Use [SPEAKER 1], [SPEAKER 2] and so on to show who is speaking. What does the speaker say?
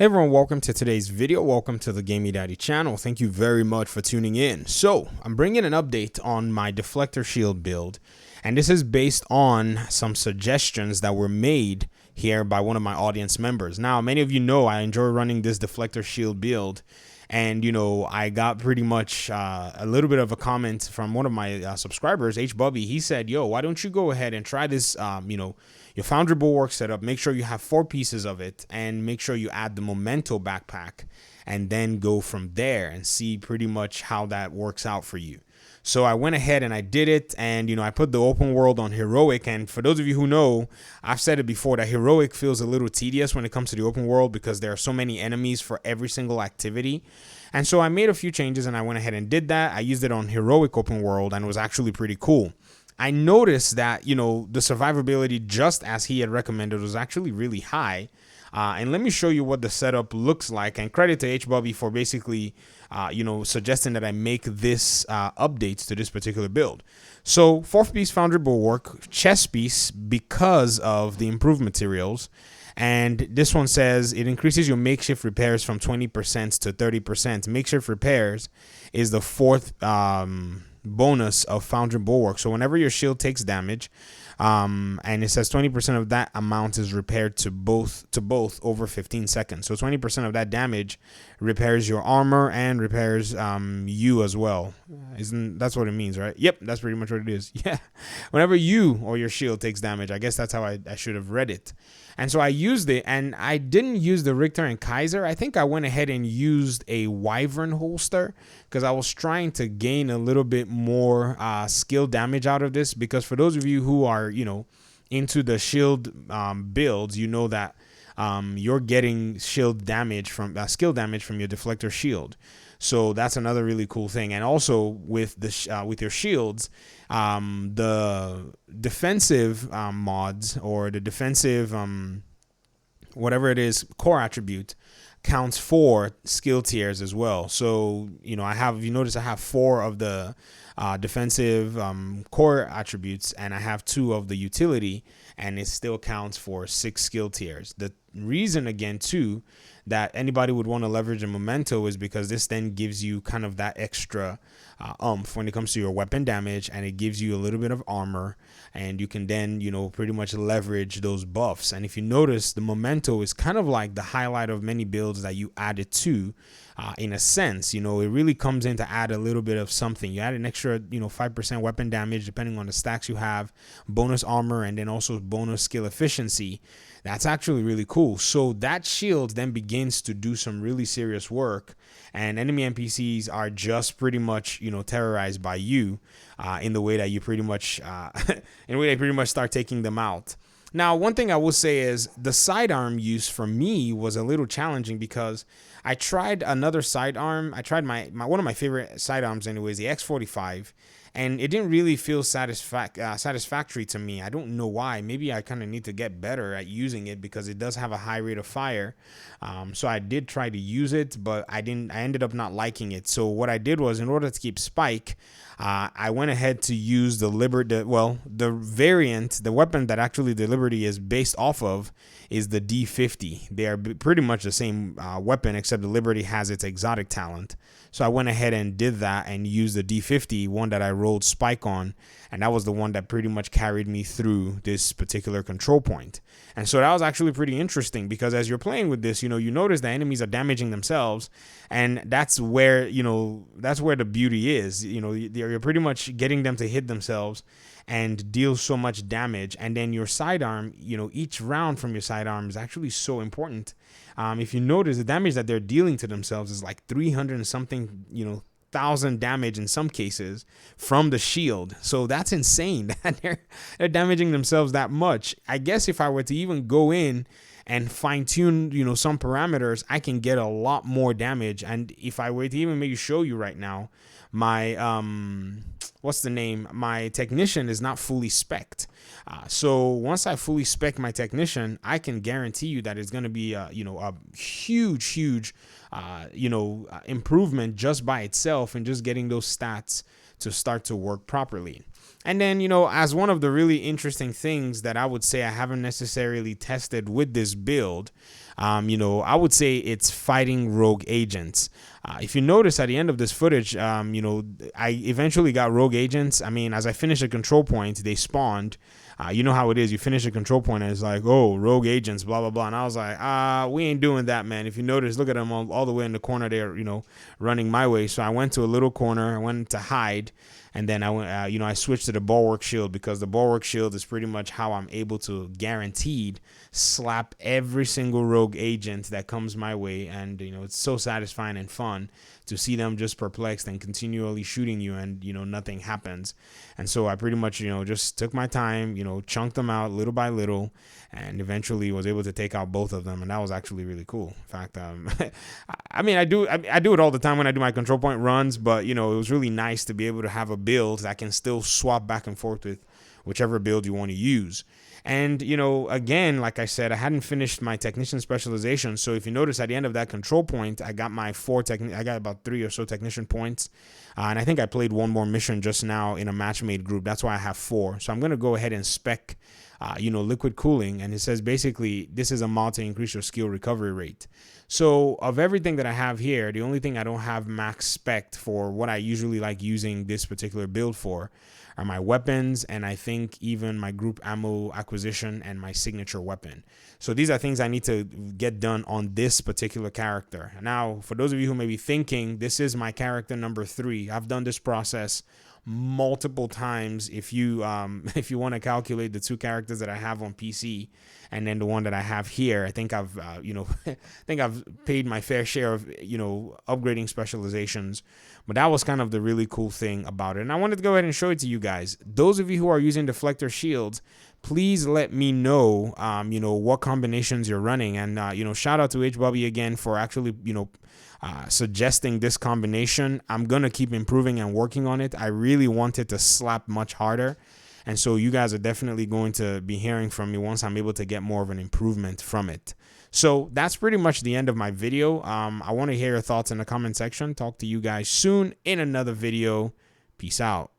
[SPEAKER 1] Hey everyone, welcome to today's video. Welcome to the Gaming Daddy channel. Thank you very much for tuning in. So I'm bringing an update on my deflector shield build, and this is based on some suggestions that were made here by one of my audience members. Now, many of you know I enjoy running this deflector shield build, and I got pretty much a little bit of a comment from one of my subscribers, H Bubby. He said, yo, why don't you go ahead and try this your Foundry Bulwark setup. Make sure you have 4 pieces of it, and make sure you add the Memento backpack, and then go from there and see pretty much how that works out for you. So I went ahead and I did it, and I put the open world on heroic. And for those of you who know, I've said it before that heroic feels a little tedious when it comes to the open world because there are so many enemies for every single activity. And so I made a few changes and I went ahead and did that. I used it on heroic open world and it was actually pretty cool. I noticed that, the survivability, just as he had recommended, was actually really high. And let me show you what the setup looks like. And credit to HBubby for basically, suggesting that I make this updates to this particular build. So 4th piece Foundry Bulwark, chest piece because of the improved materials. And this one says it increases your makeshift repairs from 20% to 30%. Makeshift repairs is the 4th bonus of Foundry Bulwark. So whenever your shield takes damage, and it says 20% of that amount is repaired to both over 15 seconds. So 20% of that damage repairs your armor and repairs you as well. That's what it means, right? Yep, that's pretty much what it is. Yeah, whenever you or your shield takes damage, I guess that's how I should have read it. And so I used it, and I didn't use the Richter and Kaiser. I think I went ahead and used a Wyvern holster because I was trying to gain a little bit more skill damage out of this. Because for those of you who are, into the shield builds, you know that you're getting shield damage from skill damage from your deflector shield. So that's another really cool thing. And also with the with your shields, the defensive mods or the defensive whatever it is core attribute counts for skill tiers as well. So you notice I have 4 of the defensive core attributes, and I have 2 of the utility, and it still counts for 6 skill tiers. The reason again too that anybody would want to leverage a Memento is because this then gives you kind of that extra oomph when it comes to your weapon damage, and it gives you a little bit of armor, and you can then pretty much leverage those buffs. And if you notice, the Memento is kind of like the highlight of many builds that you added to. In a sense, it really comes in to add a little bit of something. You add an extra 5% weapon damage depending on the stacks you have, bonus armor, and then also bonus skill efficiency. That's actually really cool. So that shield then begins to do some really serious work, and enemy NPCs are just pretty much terrorized by you in the way that you pretty much start taking them out. Now, one thing I will say is the sidearm use for me was a little challenging because I tried another sidearm. I tried my one of my favorite sidearms anyways, the X45, and it didn't really feel satisfactory to me. I don't know why. Maybe I kind of need to get better at using it because it does have a high rate of fire. So I did try to use it, but I ended up not liking it. So what I did was, in order to keep Spike, I went ahead to use the variant, the weapon that actually the Liberty is based off of is the D50. They are pretty much the same weapon, except the Liberty has its exotic talent. So I went ahead and did that and used the D50, one that I rolled Spike on, and that was the one that pretty much carried me through this particular control point. And so that was actually pretty interesting because as you're playing with this, you notice the enemies are damaging themselves, and that's where the beauty is. You're pretty much getting them to hit themselves and deal so much damage. And then your sidearm, each round from your sidearm is actually so important. If you notice, the damage that they're dealing to themselves is like 300 and something, 1,000 damage in some cases from the shield. So that's insane that they're damaging themselves that much. I guess if I were to even go in and fine tune, some parameters, I can get a lot more damage. And if I were to even maybe show you right now, my my technician is not fully spec'd. So once I fully spec my technician, I can guarantee you that it's going to be a huge improvement just by itself, and just getting those stats to start to work properly. And then, as one of the really interesting things that I would say I haven't necessarily tested with this build, I would say it's fighting rogue agents. If you notice at the end of this footage, I eventually got rogue agents. I mean, as I finished a control point, they spawned. You know how it is. You finish a control point and it's like, oh, rogue agents, blah, blah, blah. And I was like, we ain't doing that, man. If you notice, look at them all the way in the corner there, running my way. So I went to a little corner. I went to hide. And then I went, I switched to the Bulwark Shield, because the Bulwark Shield is pretty much how I'm able to guaranteed slap every single rogue agent that comes my way. And, it's so satisfying and fun to see them just perplexed and continually shooting you, and, nothing happens. And so I pretty much, just took my time, chunked them out little by little, and eventually was able to take out both of them. And that was actually really cool. In fact, I mean, I do it all the time when I do my control point runs, but, it was really nice to be able to have a build that can still swap back and forth with whichever build you want to use. And, again, like I said, I hadn't finished my technician specialization. So if you notice at the end of that control point, I got my I got about 3 or so technician points. And I think I played one more mission just now in a match-made group. That's why I have 4. So I'm going to go ahead and spec, liquid cooling. And it says basically this is a mod to increase your skill recovery rate. So of everything that I have here, the only thing I don't have max spec for what I usually like using this particular build for are my weapons, and I think even my group ammo acquisition and my signature weapon. So these are things I need to get done on this particular character. Now, for those of you who may be thinking, this is my character number 3. I've done this process multiple times. If you want to calculate the 2 characters that I have on PC and then the one that I have here, I think I've I've paid my fair share of upgrading specializations. But that was kind of the really cool thing about it, and I wanted to go ahead and show it to you guys. Those of you who are using deflector shields, please let me know what combinations you're running. And shout out to HBobby again for actually suggesting this combination. I'm gonna keep improving and working on it. I really want it to slap much harder, and so you guys are definitely going to be hearing from me once I'm able to get more of an improvement from it. So that's pretty much the end of my video. I want to hear your thoughts in the comment section. Talk to you guys soon in another video. Peace out.